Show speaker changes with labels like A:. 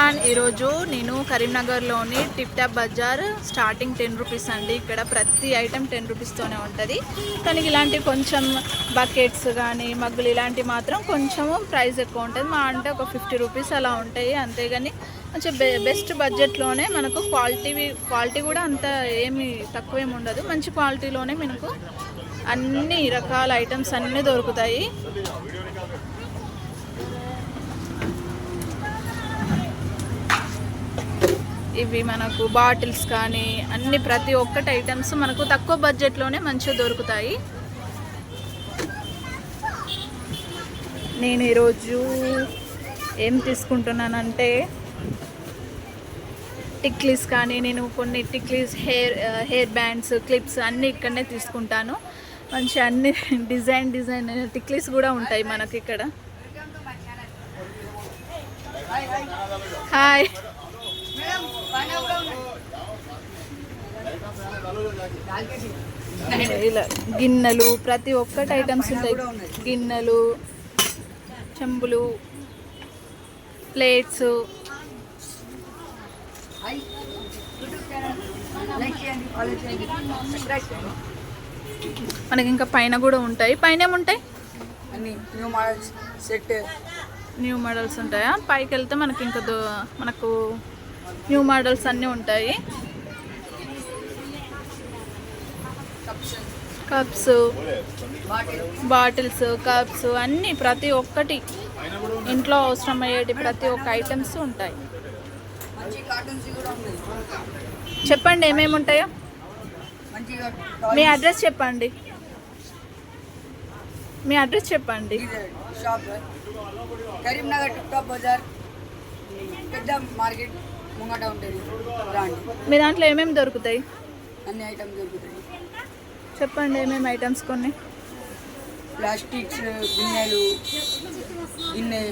A: Everyone, ఈరోజు నేను కరీంనగర్లోని tip top bazaar starting 10 rupees అండి. ఇక్కడ ప్రతి ఐటెం 10 రూపీస్తోనే ఉంటుంది. కానీ ఇలాంటి కొంచెం బకెట్స్ కానీ మగ్గులు ఇలాంటివి మాత్రం కొంచెము ప్రైస్ ఎక్కువ ఉంటుంది. మా అంటే ఒక 50 రూపీస్ అలా ఉంటాయి. అంతేగాని కొంచెం బెస్ట్ బడ్జెట్లోనే మనకు క్వాలిటీ కూడా అంత ఏమి తక్కువేమి ఉండదు. మంచి క్వాలిటీలోనే మనకు అన్ని రకాల ఐటమ్స్ అన్నీ దొరుకుతాయి. ఇవి మనకు బాటిల్స్ కానీ అన్ని ప్రతి ఒక్కటి ఐటమ్స్ మనకు తక్కువ బడ్జెట్లోనే మంచిగా దొరుకుతాయి. నేను ఈరోజు ఏం తీసుకుంటున్నానంటే టిక్లీస్ కానీ నేను కొన్ని టిక్లీస్ హెయిర్ బ్యాండ్స్ క్లిప్స్ అన్నీ ఇక్కడనే తీసుకుంటాను. మంచి అన్ని డిజైన్ టిక్లీస్ కూడా ఉంటాయి మనకి ఇక్కడ. హాయ్, ఇలా గిన్నెలు ప్రతి ఒక్కటి ఐటమ్స్ ఉంటాయి. గిన్నెలు, చెంబులు, ప్లేట్స్, మనకి ఇంకా పైన కూడా ఉంటాయి. పైన ఏముంటాయి? న్యూ మోడల్స్ ఉంటాయా? పైకి వెళ్తే మనకి ఇంకా మనకు న్యూ మోడల్స్ అన్నీ ఉంటాయి. కప్స్, బాటిల్స్, కప్స్ అన్నీ ప్రతి ఒక్కటి ఇంట్లో అవసరం అయ్యేటి ప్రతి ఒక్క ఐటమ్స్ ఉంటాయి. చెప్పండి ఏమేమి ఉంటాయో. మీ అడ్రస్ చెప్పండి.
B: కరీంనగర్ టిప్ టాప్ బజార్ పెద్ద మార్కెట్ ముంగట ఉంటుంది.
A: మీ దాంట్లో ఏమేమి దొరుకుతాయి?
B: అన్ని ఐటమ్స్ దొరుకుతాయి.
A: చెప్పండి ఏమేమి ఐటమ్స్. కొన్ని
B: ప్లాస్టిక్స్ గిన్నెలు, గిన్నె,